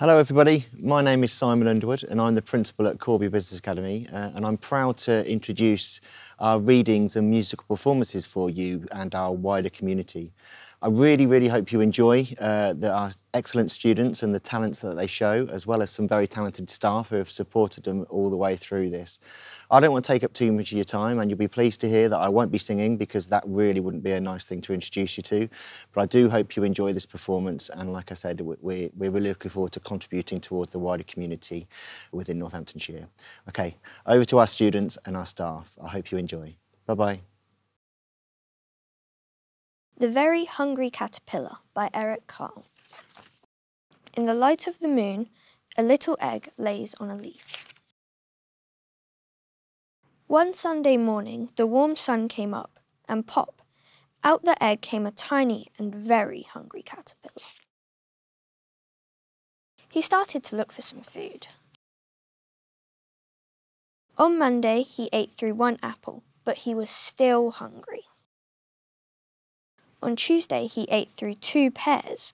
Hello everybody, my name is Simon Underwood and I'm the Principal at Corby Business Academy and I'm proud to introduce our readings and musical performances for you and our wider community. I really hope you enjoy our excellent students and the talents that they show, as well as some very talented staff who have supported them all the way through this. I don't want to take up too much of your time, and you'll be pleased to hear that I won't be singing because that really wouldn't be a nice thing to introduce you to. But I do hope you enjoy this performance, and like I said, we're really looking forward to contributing towards the wider community within Northamptonshire. Okay, over to our students and our staff. I hope you enjoy. Bye-bye. The Very Hungry Caterpillar by Eric Carle. In the light of the moon, a little egg lays on a leaf. One Sunday morning, the warm sun came up, and pop, out the egg came a tiny and very hungry caterpillar. He started to look for some food. On Monday, he ate through one apple, but he was still hungry. On Tuesday, he ate through 2 pears,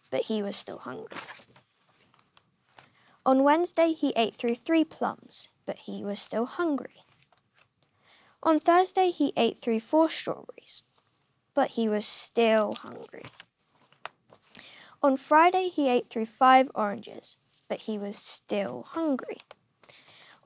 but he was still hungry. On Wednesday, he ate through 3 plums, but he was still hungry. On Thursday, he ate through 4 strawberries, but he was still hungry. On Friday, he ate through 5 oranges, but he was still hungry.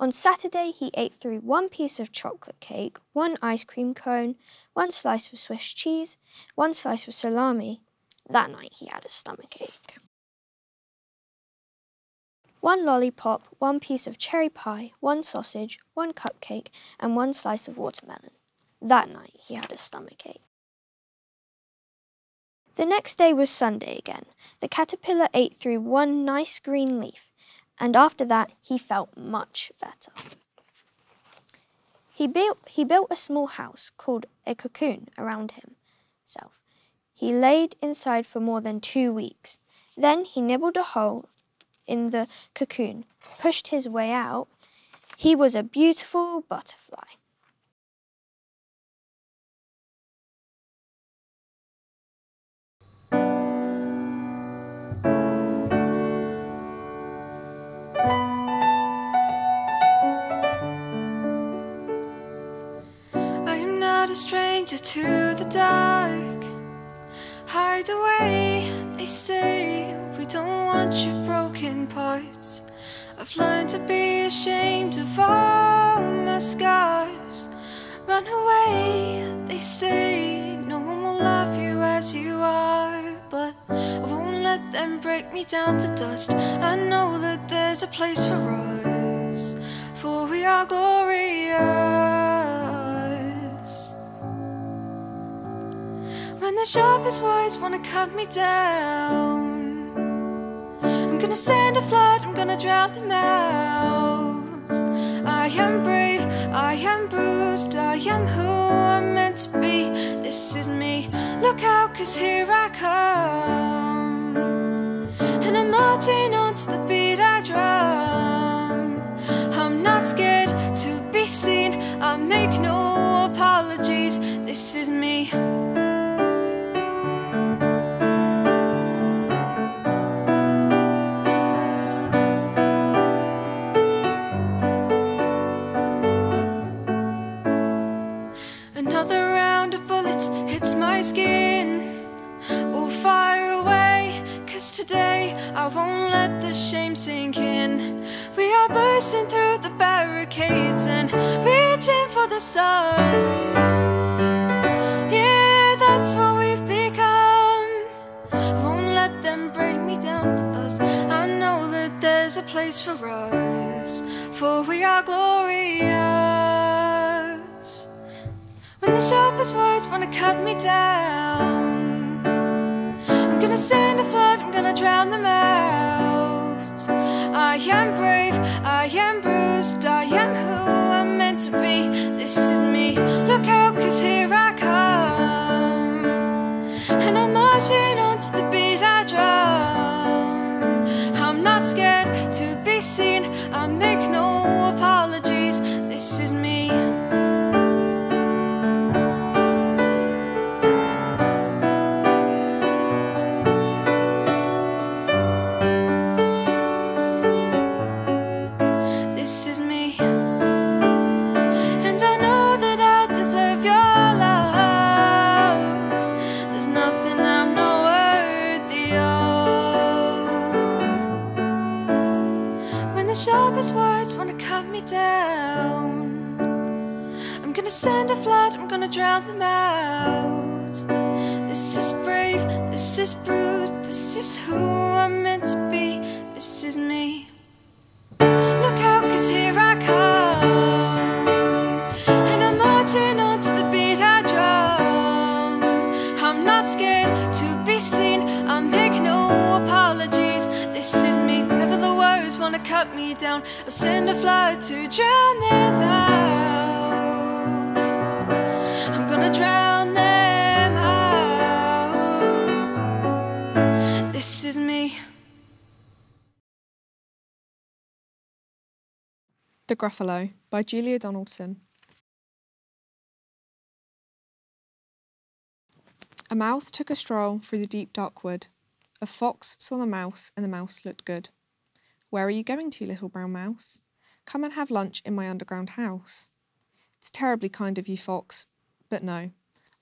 On Saturday, he ate through 1 piece of chocolate cake, 1 ice cream cone, 1 slice of Swiss cheese, 1 slice of salami. That night he had a stomachache. 1 lollipop, 1 piece of cherry pie, 1 sausage, 1 cupcake, and 1 slice of watermelon. That night he had a stomachache. The next day was Sunday again. The caterpillar ate through 1 nice green leaf, and after that he felt much better. He built a small house called a cocoon around himself. He laid inside for more than 2 weeks. Then he nibbled a hole in the cocoon, pushed his way out. He was a beautiful butterfly. A stranger to the dark. Hide away, they say. We don't want your broken parts. I've learned to be ashamed of all my scars. Run away, they say. No one will love you as you are, but I won't let them break me down to dust. I know that there's a place for us, for we are glorious. When the sharpest words wanna cut me down, I'm gonna send a flood, I'm gonna drown them out. I am brave, I am bruised, I am who I'm meant to be. This is me, look out, 'cause here I come. And I'm marching on to the beat I drum. I'm not scared to be seen, I make no apologies. This is me. Another round of bullets hits my skin. We'll fire away, 'cause today I won't let the shame sink in. We are bursting through the barricades and reaching for the sun. Yeah, that's what we've become. I won't let them break me down to dust. I know that there's a place for us, for we are glorious. When the sharpest words wanna cut me down, I'm gonna send a flood, I'm gonna drown them out. I am brave, I am bruised, I am who I'm meant to be. This is me, look out, 'cause here I come. And I'm marching on to the beat I drum. I'm not scared to be seen, I make no apologies. This is me. drown them out. This is brave, this is bruised, this is who I'm meant to be, this is me. Look out, 'cause here I come, and I'm marching on to the beat I drum. I'm not scared to be seen, I make no apologies. This is me. Whenever the words wanna cut me down, I'll send a flood to drown them out. I'm gonna drown them out. This is me. The Gruffalo by Julia Donaldson. A mouse took a stroll through the deep dark wood. A fox saw the mouse, and the mouse looked good. Where are you going to, little brown mouse? Come and have lunch in my underground house. It's terribly kind of you, fox, but no,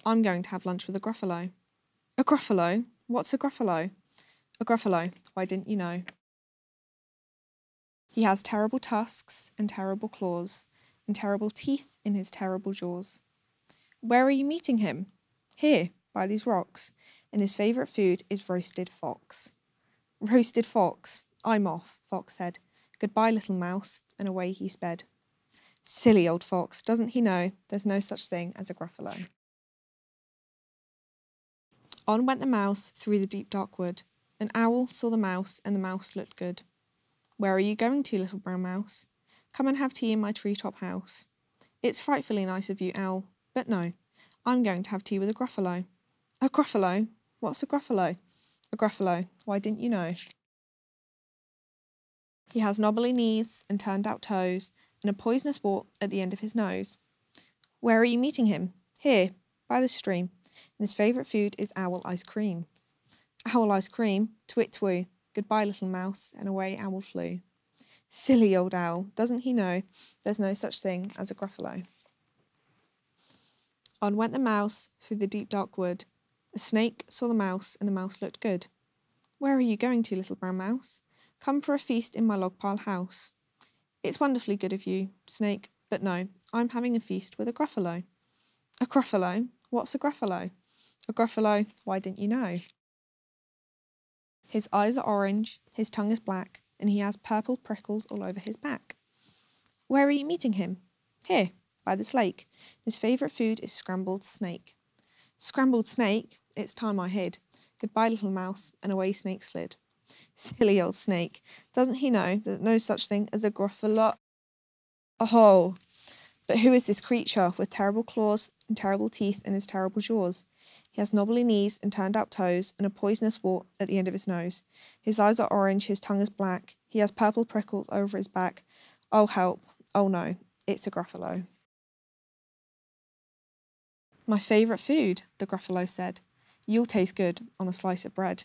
I'm going to have lunch with a Gruffalo. A Gruffalo? What's a Gruffalo? A Gruffalo, why didn't you know? He has terrible tusks and terrible claws, and terrible teeth in his terrible jaws. Where are you meeting him? Here, by these rocks, and his favourite food is roasted fox. Roasted fox, I'm off, fox said. Goodbye, little mouse, and away he sped. Silly old fox, doesn't he know there's no such thing as a Gruffalo? On went the mouse through the deep dark wood. An owl saw the mouse, and the mouse looked good. Where are you going to, little brown mouse? Come and have tea in my treetop house. It's frightfully nice of you, owl, but no, I'm going to have tea with a Gruffalo. A Gruffalo? What's a Gruffalo? A Gruffalo, why didn't you know? He has knobbly knees and turned out toes, and a poisonous wart at the end of his nose. Where are you meeting him? Here, by the stream, and his favourite food is owl ice cream. Owl ice cream, twit twoo. Goodbye, little mouse, and away owl flew. Silly old owl, doesn't he know there's no such thing as a Gruffalo? On went the mouse through the deep dark wood. A snake saw the mouse, and the mouse looked good. Where are you going to, little brown mouse? Come for a feast in my log pile house. It's wonderfully good of you, snake, but no, I'm having a feast with a Gruffalo. A Gruffalo? What's a Gruffalo? A Gruffalo, why didn't you know? His eyes are orange, his tongue is black, and he has purple prickles all over his back. Where are you meeting him? Here, by this lake. His favourite food is scrambled snake. Scrambled snake? It's time I hid. Goodbye, little mouse, and away snake slid. Silly old snake, doesn't he know there's no such thing as a Gruffalo? Oh, but who is this creature with terrible claws and terrible teeth in his terrible jaws? He has knobbly knees and turned out toes, and a poisonous wart at the end of his nose. His eyes are orange, his tongue is black. He has purple prickles over his back. Oh, help. Oh, no. It's a Gruffalo. My favourite food, the Gruffalo said. You'll taste good on a slice of bread.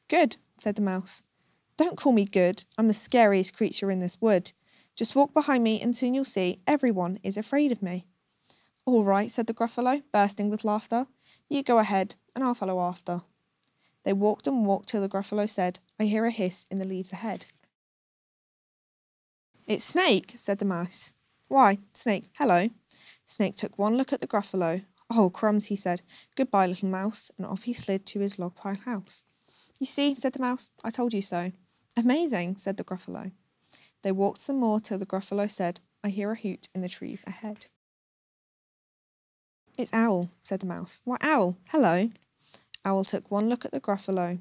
Good, said the mouse. Don't call me good. I'm the scariest creature in this wood. Just walk behind me and soon you'll see everyone is afraid of me. All right, said the Gruffalo, bursting with laughter. You go ahead, and I'll follow after. They walked and walked till the Gruffalo said, I hear a hiss in the leaves ahead. It's Snake, said the mouse. Why, Snake, hello. Snake took one look at the Gruffalo. Oh, crumbs, he said. Goodbye, little mouse, and off he slid to his log pile house. You see, said the mouse, I told you so. Amazing, said the Gruffalo. They walked some more till the Gruffalo said, I hear a hoot in the trees ahead. It's Owl, said the mouse. Why, Owl, hello. Owl took one look at the Gruffalo.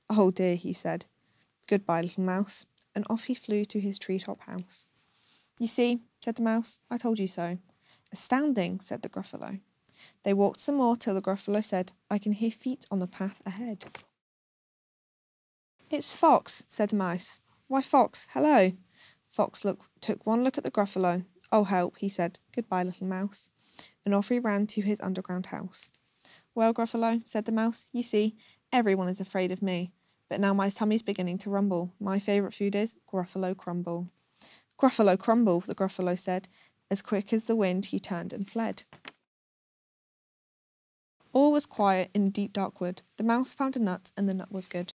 Oh dear, he said. Goodbye, little mouse, and off he flew to his treetop house. You see, said the mouse, I told you so. Astounding, said the Gruffalo. They walked some more till the Gruffalo said, I can hear feet on the path ahead. It's Fox, said the mouse. Why, Fox, hello. Fox took one look at the Gruffalo. Oh, help, he said. Goodbye, little mouse. And off he ran to his underground house. Well, Gruffalo, said the mouse, you see, everyone is afraid of me. But now my tummy's beginning to rumble. My favourite food is Gruffalo crumble. Gruffalo crumble, the Gruffalo said. As quick as the wind he turned and fled. All was quiet in the deep dark wood. The mouse found a nut, and the nut was good.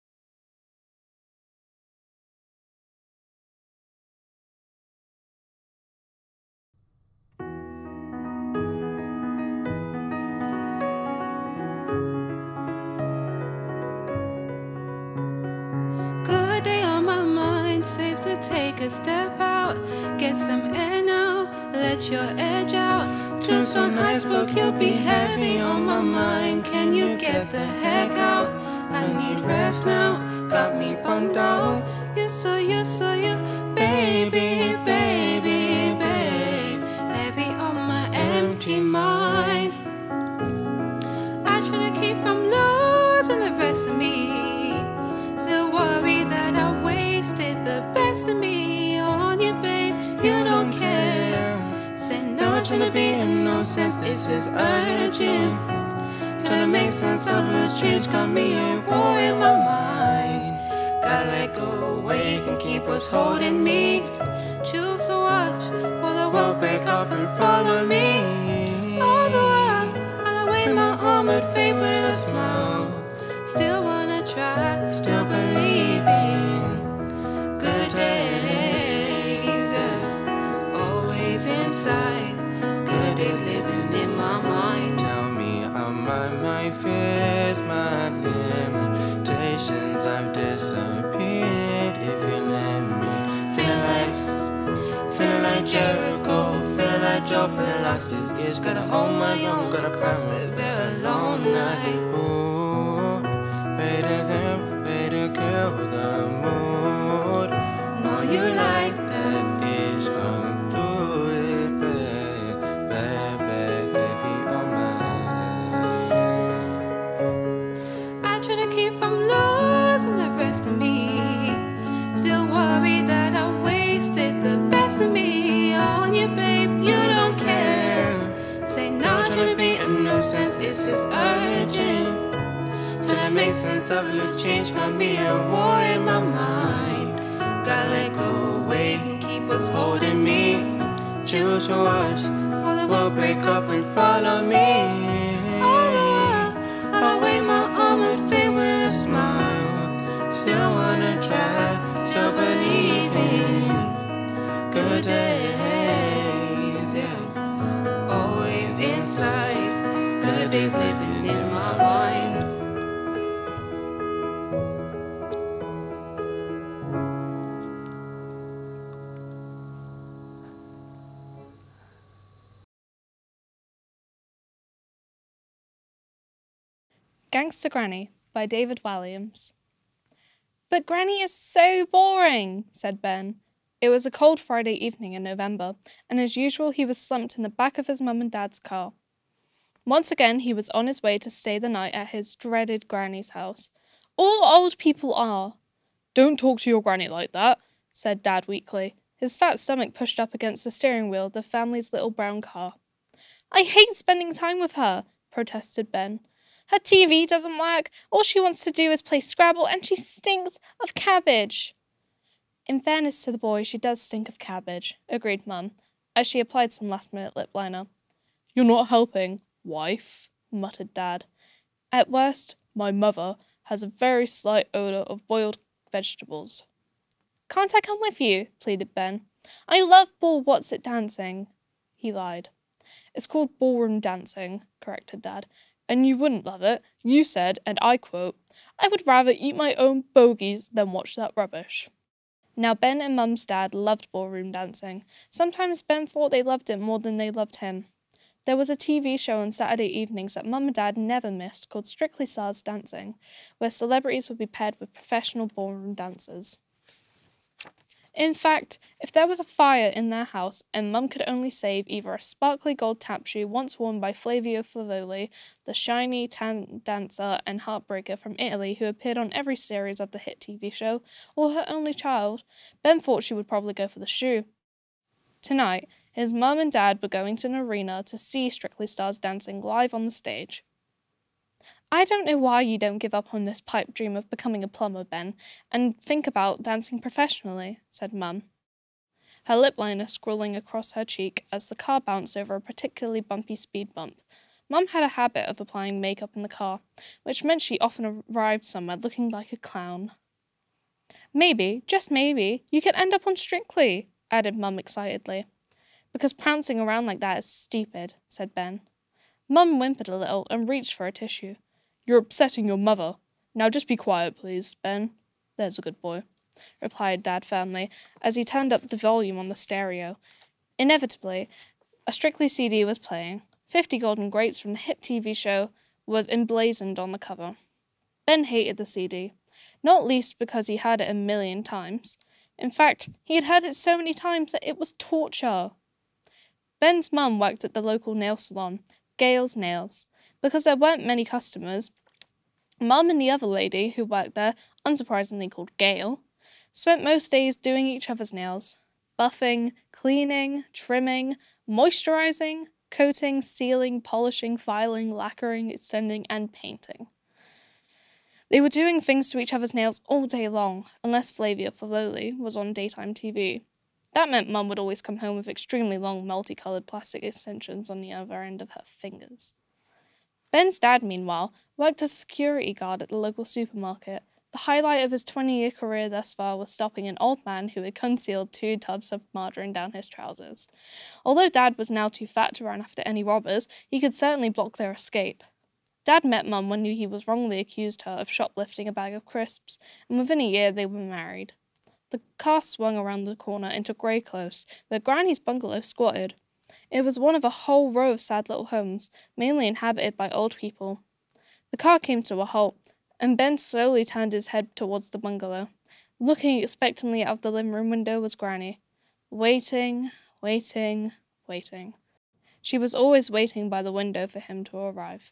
safe to take a step out. Get some air now, let your edge out. To some nice book, you'll be heavy on my mind. Can you get the heck out? I need rest now, got me bummed out. You, baby, baby, babe. Heavy on my empty mind. I try to keep from losing the rest of me. Still worry that I wasted the best of me on you, babe. You don't care. Say no, trying to be in no sense. This is urgent. Trying to make sense of this change. Got me a war in my mind. Gotta let go away and keep what's holding me. Choose to watch while the world break up and follow me. All the while, I'll await my armored fate with a smile. Still wanna try, still believe in good days, yeah. Always inside, good days living in my mind. Tell me, are my fears, my limitations have disappeared if you let me. Feeling like Jericho, feel like dropping elastic. Gotta hold my own, gotta pass the very long night. Ooh, way to kill the mood. Know you like that itch, come through it, baby, heavy on mine. I try to keep from losing the rest of me. Still worry that I wasted the best of me on you, babe. You don't care. Say no, trying to be a nuisance. It's just urgent. Trying to make sense of loose change. Got me a war in my mind. Gotta let go away and keep what's holding me. Choose to watch while the world break up and follow me. All the while, I'll await my armored fate with a smile. Still wanna try, still believe in good days, yeah. Always inside, good days living in my mind. Gangster Granny by David Walliams. But Granny is so boring, said Ben. It was a cold Friday evening in November, and as usual he was slumped in the back of his mum and dad's car. Once again he was on his way to stay the night at his dreaded Granny's house. All old people are. Don't talk to your Granny like that, said Dad weakly, his fat stomach pushed up against the steering wheel of the family's little brown car. I hate spending time with her, protested Ben. Her TV doesn't work, all she wants to do is play Scrabble, and she stinks of cabbage. In fairness to the boy, she does stink of cabbage, agreed Mum, as she applied some last-minute lip liner. You're not helping, wife, muttered Dad. At worst, my mother has a very slight odour of boiled vegetables. Can't I come with you? Pleaded Ben. I love ball-what's-it dancing. He lied. It's called ballroom dancing, corrected Dad. And you wouldn't love it. You said, and I quote, I would rather eat my own bogies than watch that rubbish. Now Ben and Mum's dad loved ballroom dancing. Sometimes Ben thought they loved it more than they loved him. There was a TV show on Saturday evenings that Mum and Dad never missed called Strictly Stars Dancing, where celebrities would be paired with professional ballroom dancers. In fact, if there was a fire in their house and Mum could only save either a sparkly gold tap shoe once worn by Flavio Favoli, the shiny tan dancer and heartbreaker from Italy who appeared on every series of the hit TV show, or her only child, Ben thought she would probably go for the shoe. Tonight, his Mum and Dad were going to an arena to see Strictly Stars Dancing live on the stage. I don't know why you don't give up on this pipe dream of becoming a plumber, Ben, and think about dancing professionally, said Mum, her lip liner scrolling across her cheek as the car bounced over a particularly bumpy speed bump. Mum had a habit of applying makeup in the car, which meant she often arrived somewhere looking like a clown. Maybe, just maybe, you could end up on Strictly, added Mum excitedly. Because prancing around like that is stupid, said Ben. Mum whimpered a little and reached for a tissue. You're upsetting your mother. Now just be quiet, please, Ben. There's a good boy. replied Dad firmly, as he turned up the volume on the stereo. Inevitably, a Strictly CD was playing. 50 Golden Greats from the hit TV show was emblazoned on the cover. Ben hated the CD, not least because he heard it a million times. In fact, he had heard it so many times that it was torture. Ben's mum worked at the local nail salon, Gale's Nails. Because there weren't many customers, Mum and the other lady who worked there, unsurprisingly called Gale, spent most days doing each other's nails. Buffing, cleaning, trimming, moisturising, coating, sealing, polishing, filing, lacquering, extending, and painting. They were doing things to each other's nails all day long, unless Flavia Favoli was on daytime TV. That meant Mum would always come home with extremely long, multicoloured plastic extensions on the other end of her fingers. Ben's dad, meanwhile, worked as a security guard at the local supermarket. The highlight of his 20-year career thus far was stopping an old man who had concealed 2 tubs of margarine down his trousers. Although Dad was now too fat to run after any robbers, he could certainly block their escape. Dad met Mum when he was wrongly accused her of shoplifting a bag of crisps, and within a year they were married. The car swung around the corner into Grey Close, where Granny's bungalow squatted. It was one of a whole row of sad little homes, mainly inhabited by old people. The car came to a halt, and Ben slowly turned his head towards the bungalow. Looking expectantly out of the living room window was Granny. Waiting, waiting, waiting. She was always waiting by the window for him to arrive.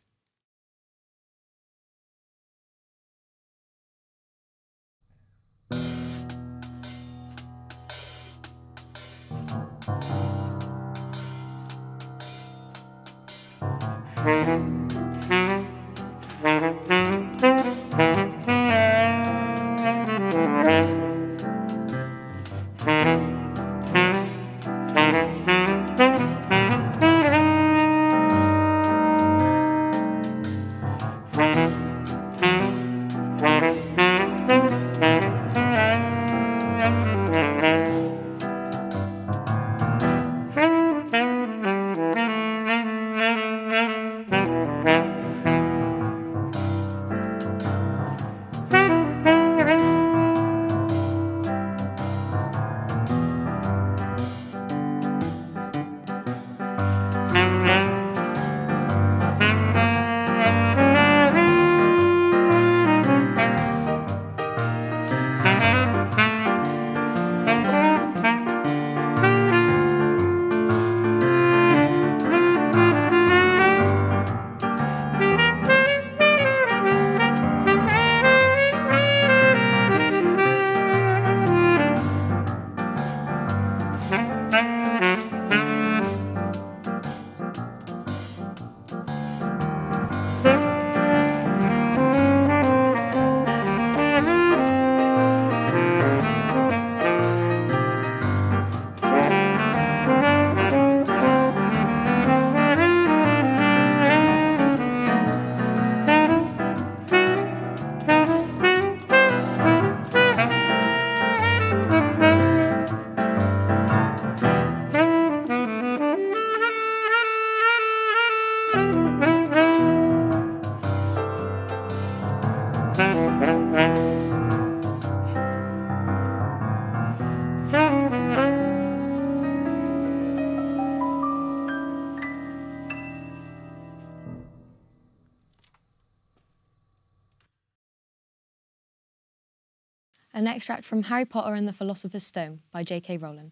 An extract from Harry Potter and the Philosopher's Stone by J.K. Rowling.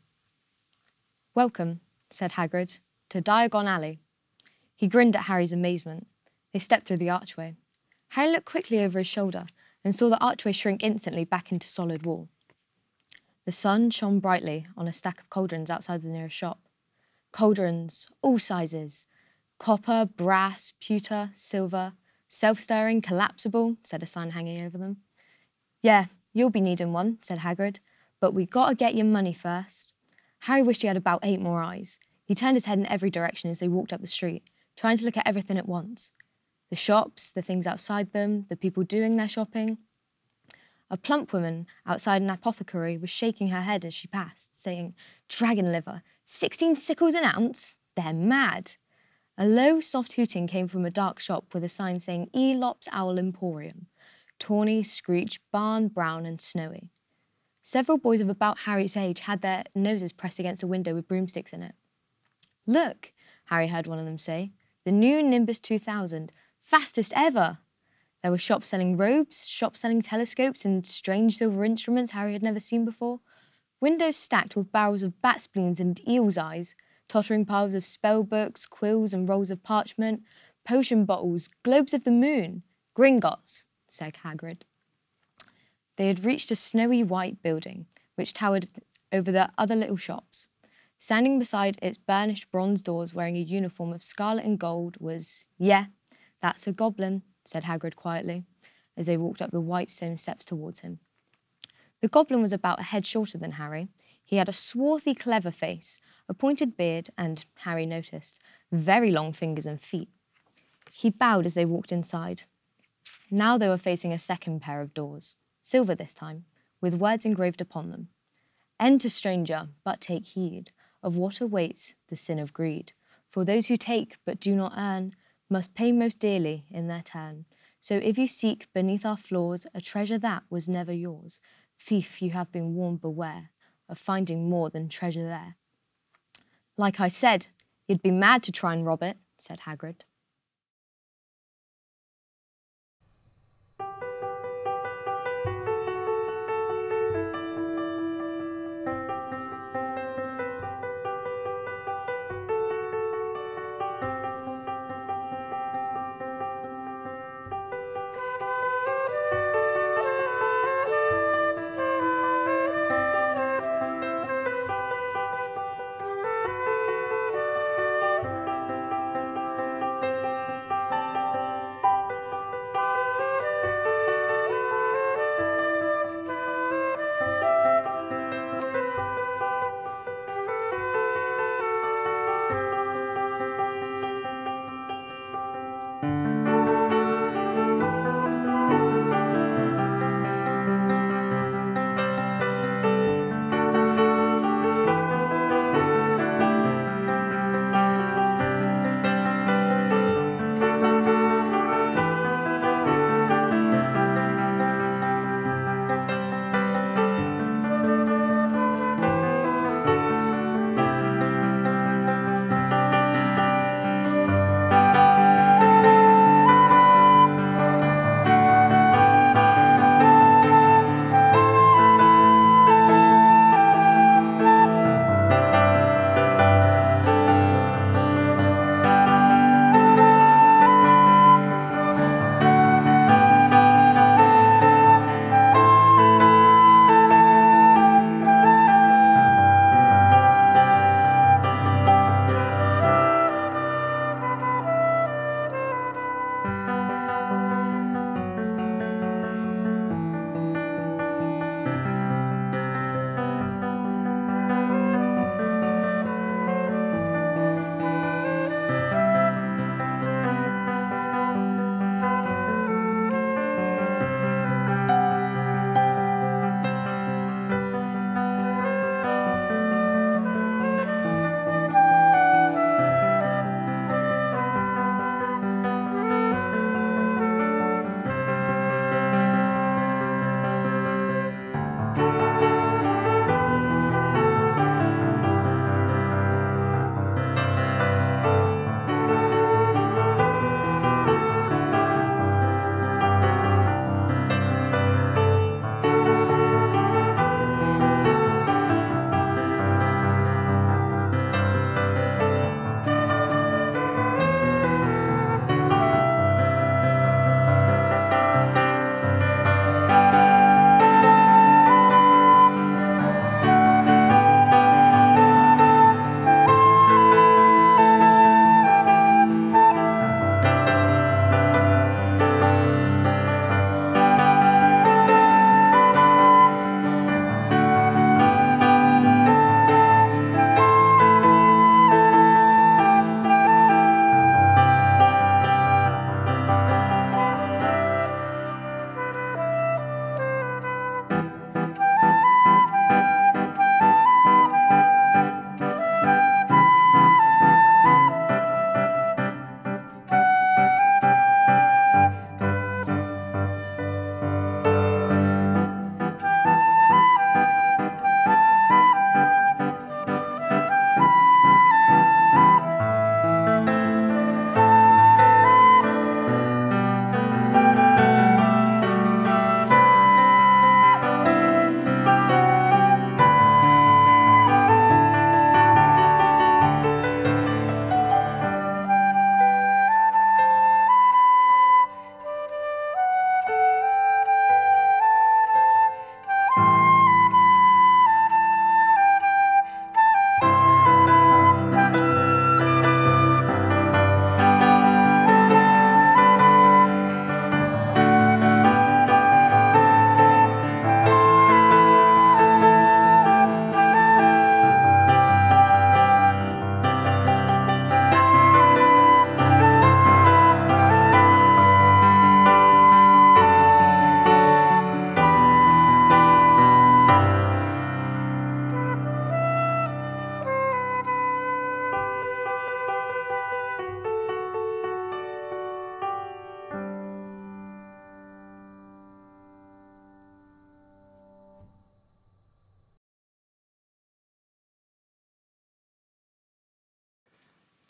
"Welcome," said Hagrid, "to Diagon Alley." He grinned at Harry's amazement. They stepped through the archway. Harry looked quickly over his shoulder and saw the archway shrink instantly back into solid wall. The sun shone brightly on a stack of cauldrons outside the nearest shop. Cauldrons, all sizes. Copper, brass, pewter, silver, self-stirring, collapsible, said a sign hanging over them. "Yeah, you'll be needing one," said Hagrid, "but we gotta get your money first." Harry wished he had about 8 more eyes. He turned his head in every direction as they walked up the street, trying to look at everything at once. The shops, the things outside them, the people doing their shopping. A plump woman outside an apothecary was shaking her head as she passed, saying, "Dragon liver, 16 sickles an ounce? They're mad." A low, soft hooting came from a dark shop with a sign saying Elop's Owl Emporium. Tawny, screech, barn, brown and snowy. Several boys of about Harry's age had their noses pressed against a window with broomsticks in it. "Look," Harry heard one of them say, "the new Nimbus 2000, fastest ever." There were shops selling robes, shops selling telescopes and strange silver instruments Harry had never seen before, windows stacked with barrels of bat spleens and eel's eyes, tottering piles of spell books, quills and rolls of parchment, potion bottles, globes of the moon. "Gringotts," said Hagrid. They had reached a snowy white building, which towered over the other little shops. Standing beside its burnished bronze doors wearing a uniform of scarlet and gold was, "Yeah, that's a goblin," said Hagrid quietly, as they walked up the white stone steps towards him. The goblin was about a head shorter than Harry. He had a swarthy, clever face, a pointed beard, and, Harry noticed, very long fingers and feet. He bowed as they walked inside. Now they were facing a second pair of doors, silver this time, with words engraved upon them. "Enter, stranger, but take heed of what awaits the sin of greed. For those who take but do not earn must pay most dearly in their turn. So if you seek beneath our floors a treasure that was never yours, thief, you have been warned, beware of finding more than treasure there." "Like I said, you'd be mad to try and rob it," said Hagrid.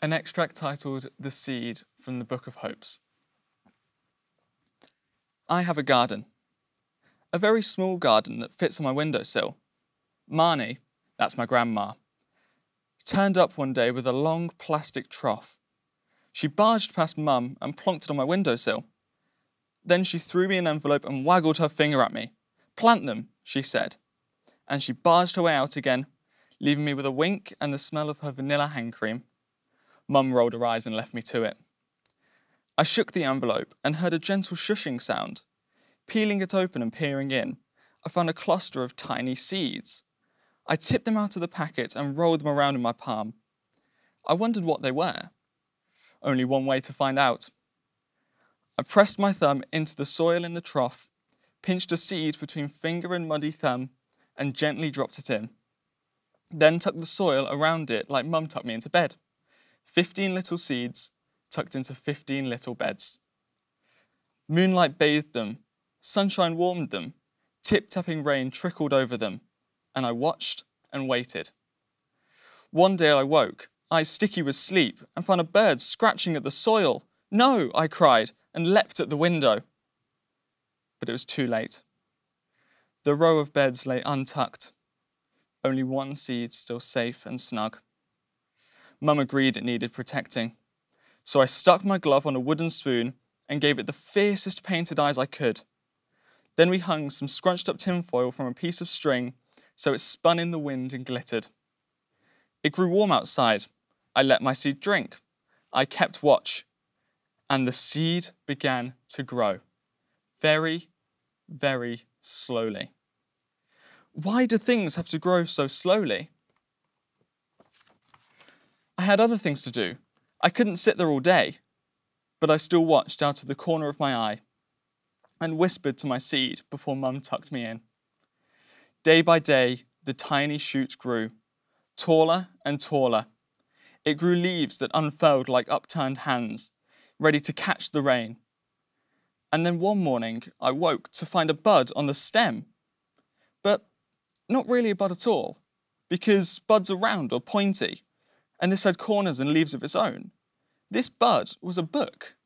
An extract titled The Seed from the Book of Hopes. I have a garden. A very small garden that fits on my windowsill. Marnie, that's my grandma, turned up one day with a long plastic trough. She barged past Mum and plonked it on my windowsill. Then she threw me an envelope and waggled her finger at me. "Plant them," she said. And she barged her way out again, leaving me with a wink and the smell of her vanilla hand cream. Mum rolled her eyes and left me to it. I shook the envelope and heard a gentle shushing sound. Peeling it open and peering in, I found a cluster of tiny seeds. I tipped them out of the packet and rolled them around in my palm. I wondered what they were. Only one way to find out. I pressed my thumb into the soil in the trough, pinched a seed between finger and muddy thumb, and gently dropped it in. Then tucked the soil around it like Mum tucked me into bed. 15 little seeds tucked into 15 little beds. Moonlight bathed them, sunshine warmed them, tip-tapping rain trickled over them, and I watched and waited. One day I woke, eyes sticky with sleep, and found a bird scratching at the soil. "No," I cried, and leapt at the window. But it was too late. The row of beds lay untucked, only one seed still safe and snug. Mum agreed it needed protecting, so I stuck my glove on a wooden spoon and gave it the fiercest painted eyes I could. Then we hung some scrunched up tinfoil from a piece of string so it spun in the wind and glittered. It grew warm outside. I let my seed drink. I kept watch, and the seed began to grow. Very, very slowly. Why do things have to grow so slowly? I had other things to do. I couldn't sit there all day, but I still watched out of the corner of my eye and whispered to my seed before Mum tucked me in. Day by day, the tiny shoot grew, taller and taller. It grew leaves that unfurled like upturned hands, ready to catch the rain. And then one morning, I woke to find a bud on the stem. But not really a bud at all, because buds are round or pointy, and this had corners and leaves of its own. This bud was a book,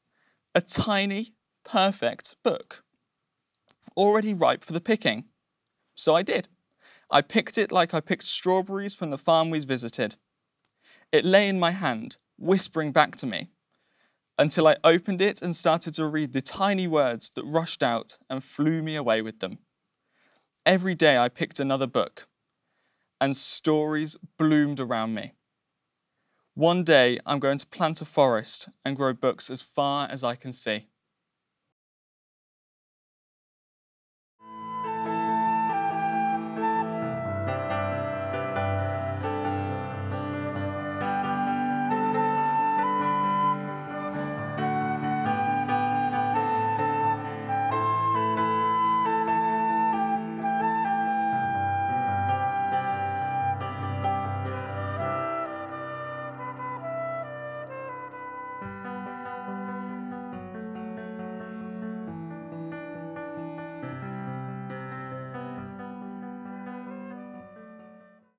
a tiny, perfect book, already ripe for the picking. So I did. I picked it like I picked strawberries from the farm we visited. It lay in my hand, whispering back to me, until I opened it and started to read the tiny words that rushed out and flew me away with them. Every day I picked another book, and stories bloomed around me. One day I'm going to plant a forest and grow books as far as I can see.